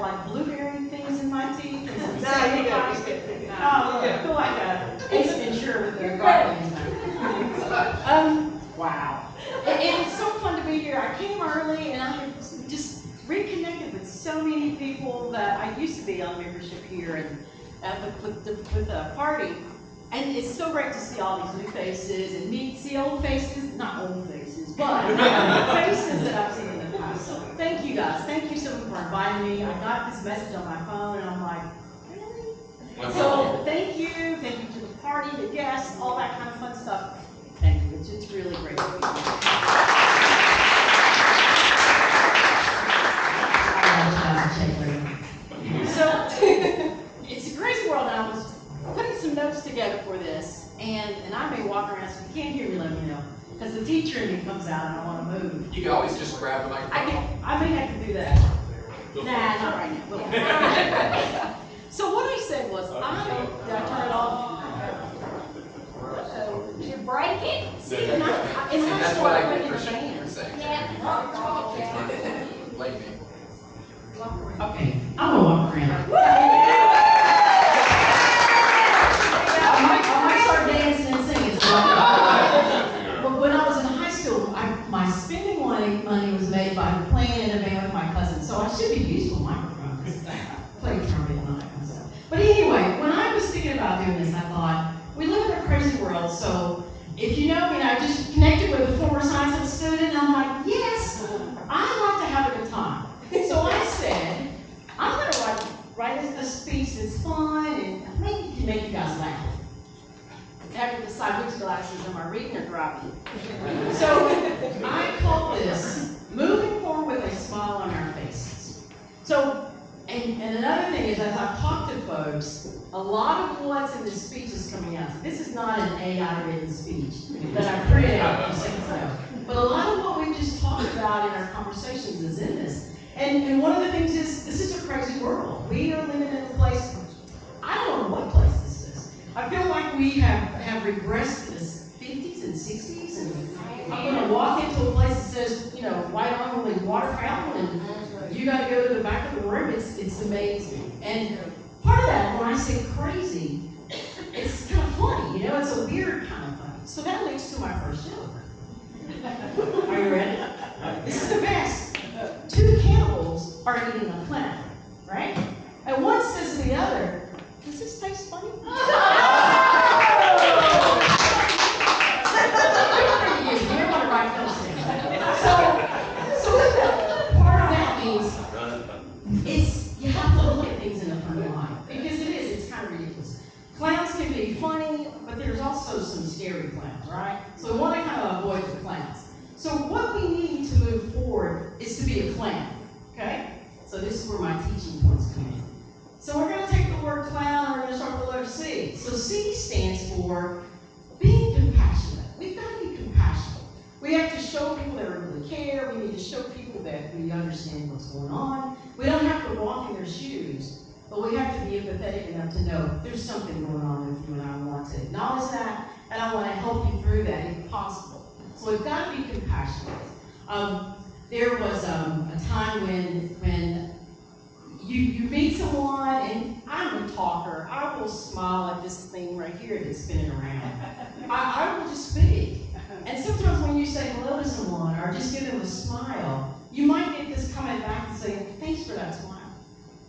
like blueberry things in my teeth. No, you got it. Oh, yeah, feel like Ace Ventura with the garlic. Wow. It's so fun to be here. I came early and I have just reconnected with so many people that I used to be on membership here and with the party. And it's so great to see all these new faces and see old faces, not old faces, but faces that I've seen in the past. So thank you guys. Thank you so much for inviting me. I got this message on my phone and I'm like, really? So thank you to the party, the guests, all that kind of fun stuff. Thank you. It's really great to be here. So it's a crazy world, and I was putting some notes together for this, and I may walk around, so if you can't hear me, let me know, because the teacher in me comes out and I want to move. You can always just grab the microphone. I may have to do that. Nah, not right now. So what I said was, did I turn it off? Did you break it? See, in high school, I put in the fan. Yeah. Blame me. Okay, I'm gonna walk around. I might start dancing and singing. But when I was in high school, my spending money was made by playing in a band with my cousins. So I should be used to a microphone because I play trumpet and all that kind of stuff. But anyway, when I was thinking about doing this, I thought, we live in a crazy world, so if you know me, I just connected with a former science student, and I'm like, yes, I like to have a good time. So I said, I'm going to write a speech that's fun and maybe can make you guys laugh. I have to decide which glasses am I reading or dropping. So I call this moving forward with a smile on our faces. So, and another thing is, as I've talked to folks, a lot of what's in this speech is coming out. This is not an AI-written speech that I printed out a few seconds ago. But a lot of what we just talked about in our conversations is in this. And one of the things is, this is a crazy world. We are living in a place, I don't know what place this is. I feel like we have regressed to the 50s and 60s, and I'm going to walk into a place that says, you know, white only water fountain, and you got to go to the back of the room. It's amazing. And part of that, when I say crazy, it's kind of funny, you know, it's a weird kind of funny. So that leads to my first joke. Are you ready? This is the best. Two cannibals are eating a clown, right? And one says to the other, does this taste funny? So part of that means you have to look at things in a funny light, because it's kind of ridiculous. Clowns can be funny, but there's also some scary clowns, right? So we want to kind of avoid the clowns. So what we need to move forward is to be a clown, okay? So this is where my teaching points come in. So we're going to take the word clown and we're going to start with the letter C. So C stands for being compassionate. We've got to be compassionate. We have to show people that we really care. We need to show people that we understand what's going on. We don't have to walk in their shoes, but we have to be empathetic enough to know there's something going on with you, and I want to acknowledge that, and I want to help you through that if possible. So we've got to be compassionate. There was a time when you meet someone, and I'm a talker. I will smile at this thing right here that's spinning around. I will just speak. And sometimes when you say hello to someone or just give them a smile, you might get this comment back and say, thanks for that smile.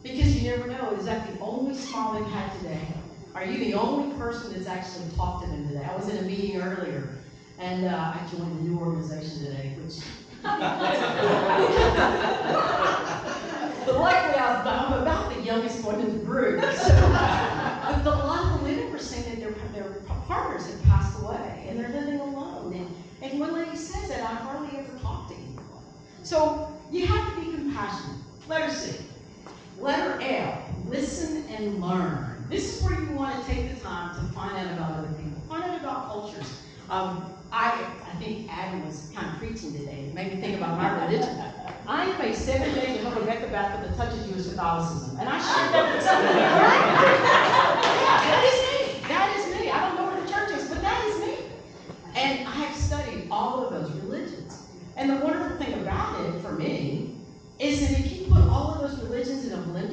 Because you never know, is that the only smile they've had today? Are you the only person that's actually talked to them today? I was in a meeting earlier, and I joined a new organization today, which but luckily I'm about the youngest one in the group. So, but a lot of the women were saying that their partners had passed away and they're living alone. And one lady says that I hardly ever talk to anyone. So you have to be compassionate. Letter C. Letter L. Listen and learn. This is where you want to take the time to find out about other people, find out about cultures. I think Adam was kind of preaching today. It made me think about my religion. I am a 7-day Jehovah's Witness Baptist that touches Jewish Catholicism. And I shared that with somebody. Yeah, that is me. That is me. I don't know where the church is, but that is me. And I have studied all of those religions. And the wonderful thing about it, for me, is that if you put all of those religions in a blender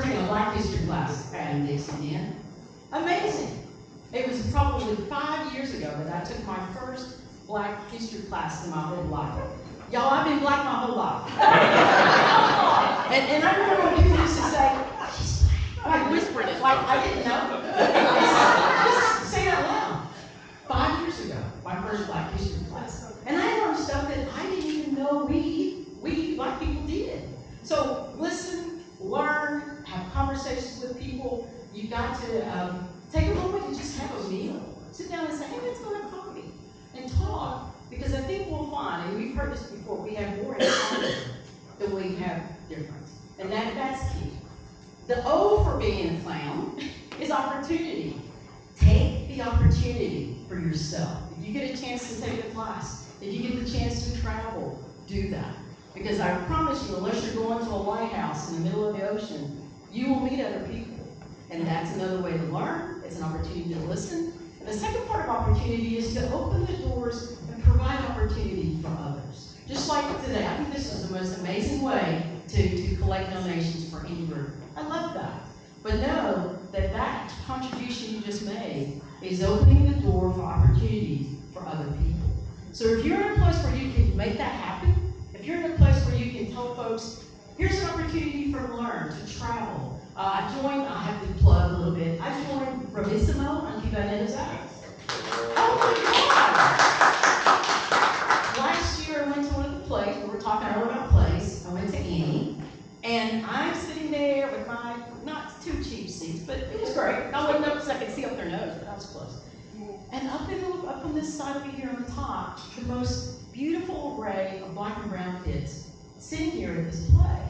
taking a Black history class at Dixon again. Amazing. It was probably 5 years ago that I took my first Black history class in my whole life. Y'all, I've been Black my whole life. and I remember when people used to say, she's Black. Like whispered it, like I didn't know. Just say it out loud. 5 years ago, my first Black history class. And I learned stuff that I didn't even know we Black people did. So listen, learn, have conversations with people. You got to take a moment and just have a meal. Sit down and say, hey, let's go have coffee and talk. Because I think we'll find, and we've heard this before, we have more in common than we have different. And that's key. The O for being a clown is opportunity. Take the opportunity for yourself. If you get a chance to take a class, if you get the chance to travel, do that. Because I promise you, unless you're going to a lighthouse in the middle of the ocean, you will meet other people. And that's another way to learn. It's an opportunity to listen. And the second part of opportunity is to open the doors and provide opportunity for others. Just like today, I think this is the most amazing way to collect donations for any group. I love that. But know that that contribution you just made is opening the door for opportunities for other people. So if you're in a place where you can make that happen, if you're in a place where you can tell folks, here's an opportunity for learn, to travel. I have to plug a little bit, I joined Bravissimo on Keynote. Oh my God! Last year I went to one of the plays, we were talking earlier about plays, I went to Annie, and I'm sitting there with my, not too cheap seats, but it was great. I wasn't up because I could see up their nose, but I was close. And up on this side of me here on the top, the most beautiful array of Black and brown kids sitting here at this play.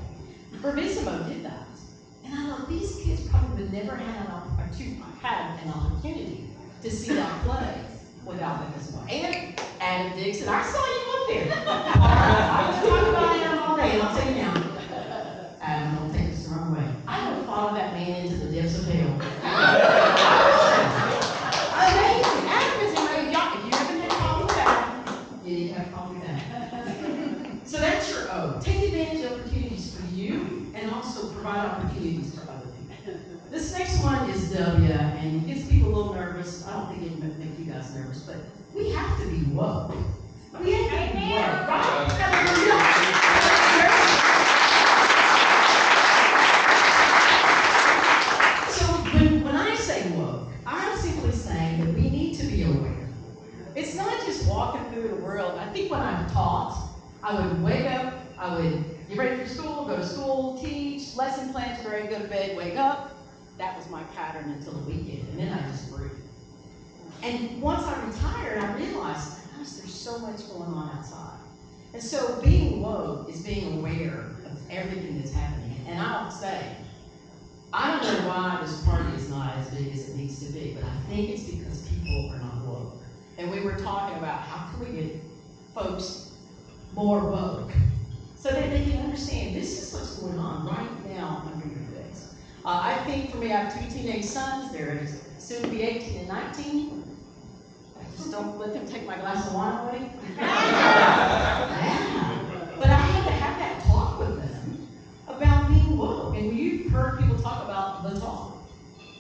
Bravissimo did that. And I thought, these kids probably would never had an opportunity to see that play without Bravissimo. And Adam Dixon, I saw you up there. I was talking about Adam all day, and I'll tell you now. Adam, don't take this the wrong way. I would follow that man into the depths of hell. Amazing. Adam is amazing. If you haven't had coffee with Adam, you need to have coffee with Adam. So that's your O. Take advantage of opportunities for you and also provide opportunities for other people. This next one is W, and it gets people a little nervous. I don't think it would make you guys nervous, but we have to be woke. We have to be woke, right? So when I say woke, I'm simply saying that we need to be aware. It's not just walking through the world. I think when I'm taught, I would wake up, I would get ready for school, go to school, teach, lesson plans, great, go to bed, wake up. That was my pattern until the weekend, and then I just grew. And once I retired, I realized, gosh, there's so much going on outside. And so being woke is being aware of everything that's happening. And I'll say, I don't know why this party is not as big as it needs to be, but I think it's because people are not woke. And we were talking about how can we get folks more woke so that they can understand this is what's going on right now under your face. I think for me, I have 2 teenage sons. They're soon to be 18 and 19. I just don't let them take my glass of wine away. Yeah. But I had to have that talk with them about being woke. And you've heard people talk about the talk.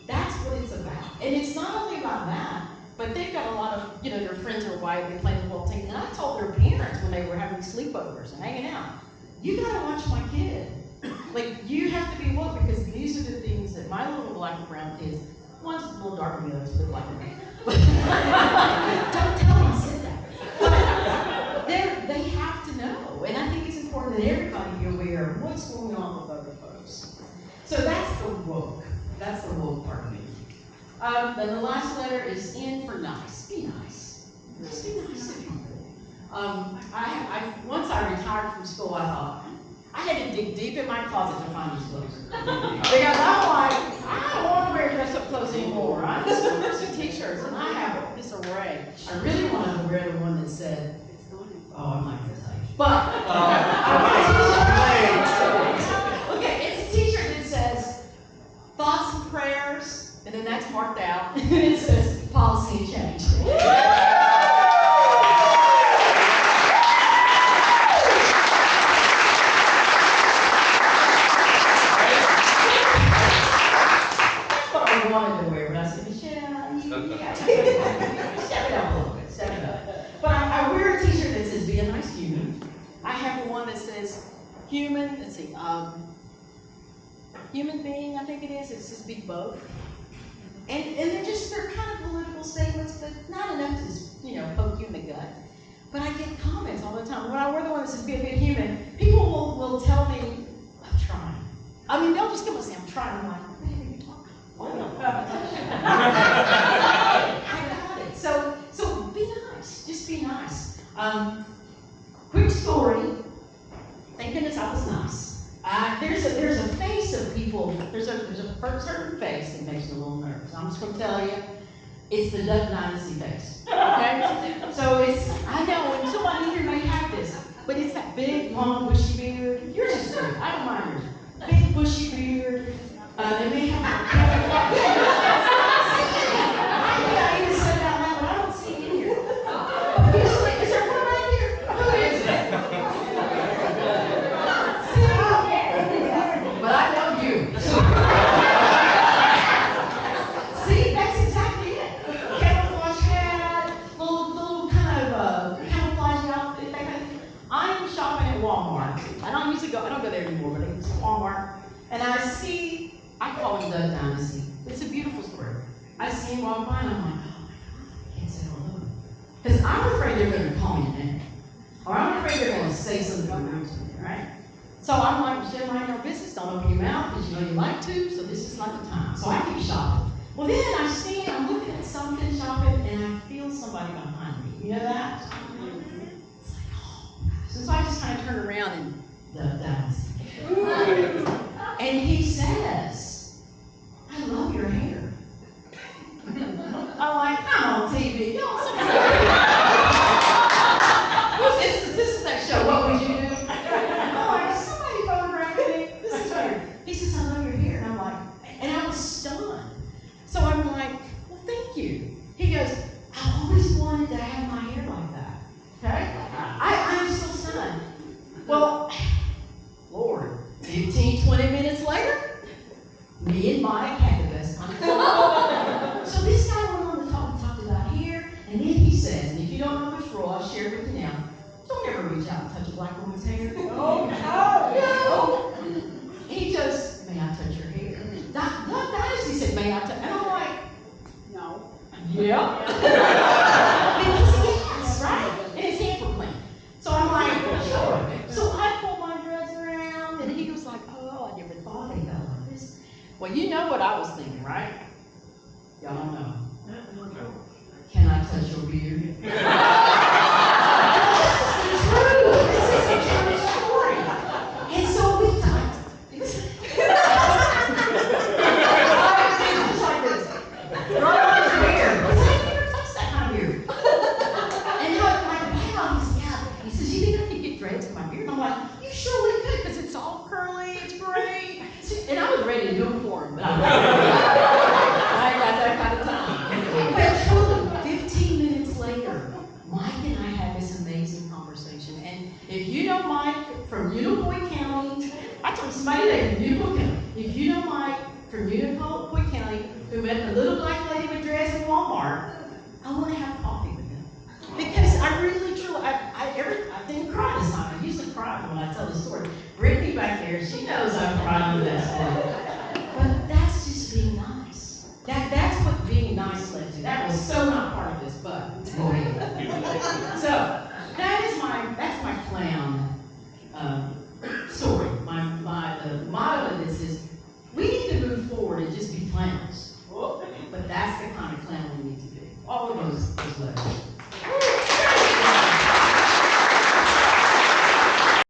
That's what it's about. And it's not only about that, but they've got a lot of, their friends are white, they play the whole thing. And I told their parents when they were having sleepovers and hanging out, you gotta watch my kid. Like, you have to be woke because these are the things that my little Black and brown kids, one's a little darker than the other's a bit Black and brown. Don't tell them I said that. But they have to know. And I think it's important that everybody be aware of what's going on with other folks. So that's the woke. That's the woke part of me. Then the last letter is N for nice. Be nice. Just be nice to people. Once I retired from school, I thought, I had to dig deep in my closet to find these clothes. Because I'm like, I don't want to wear dress-up clothes anymore. I just want to wear some t-shirts, and I have this array. I really wanted to wear the one that said, oh, I'm not going to tell you. But, okay, it's a t-shirt that says, thoughts and prayers, and then that's marked out, and it says, policy and change. Step it up a little bit, step it up. But I wear a t-shirt that says, be a nice human. I have one that says, human, let's see, human being, I think it is. It says be both. And they're kind of political statements, but not enough to, poke you in the gut. But I get comments all the time. When I wear the one that says be a good human, people will tell me, I'm trying. I mean, they'll just come and say, I'm trying. I'm like, what are you talking about? I got it. So be nice. Just be nice. Quick story. Thank goodness I was nice. There's a face of people. There's a certain face that makes me a little nervous. I'm just going to tell you, it's the Duck Dynasty face. Okay? So I know, and somebody here may have this, but it's that big, long, bushy beard. Yours is good. I don't mind yours. Big, bushy beard. They may have I even said that loud, but I don't see it in here. Is there one right here? Who is it? But I know you. See, that's exactly it. Camouflage hat, little kind of camouflage outfit, that kind of thing. I'm shopping at Walmart. I don't go there anymore, but it's Walmart. And I call him Duck Dynasty. It's a beautiful story. I see him walk by and I'm like, oh my God, I can't say hello. Because I'm afraid they're going to call me a name. Or I'm afraid they're going to say something rude to me, right? So I'm like, Michelle, mind your business. Don't open your mouth because you know you like to, so this is not the time. So I keep shopping. Well, then I'm looking at something shopping, and I feel somebody behind me. You know that? It's like, oh gosh. So I just kind of turn around and Duck Dynasty. And he says, I love your hair. I'm like, I'm on TV. This is that show, What Would You Do? I'm like, somebody photographed me. This is weird. He says, I love your hair. And I'm like, and I was stunned. So I'm like, well, thank you. He goes, I always wanted to have my hair like that. Okay? I'm still stunned. Well, Lord, 15, 20 minutes later, me and Mike had the best time. So this guy went on to talk about hair, and then he says, and if you don't know this rule, I'll share it with you now. Don't ever reach out and touch a black woman's hair. Oh, no. He goes, may I touch your hair? Duck Dynasty said, may I touch? And I'm like, no. Yeah. Because he has, right? And his hands were clean. So I'm like, sure. So I pull my dress around, and he was like, oh, I never thought they felt like this. Well, you know what I was thinking, right? Y'all don't know. Can I touch your beard? This is a true story. And so we talked. Just like this. Throw on his beard. Because I never touched that kind of beard. And I'm like, wow. He says, you think I could get dreads in my beard? I'm like, you surely could, because it's all curly, it's great. And I was ready to do it for him, but I ain't got that kind of time. But truly, 15 minutes later, Mike and I had this amazing conversation. And if you know Mike from Unicoi County, I told somebody that Unicoi County. If you know Mike from Unicoi County, who met the little black lady with dress in Walmart, I want to have coffee with him. Because I really, truly, I didn't cry this time. I usually cry when I tell the story. Brittany back there, she knows I cried with that story.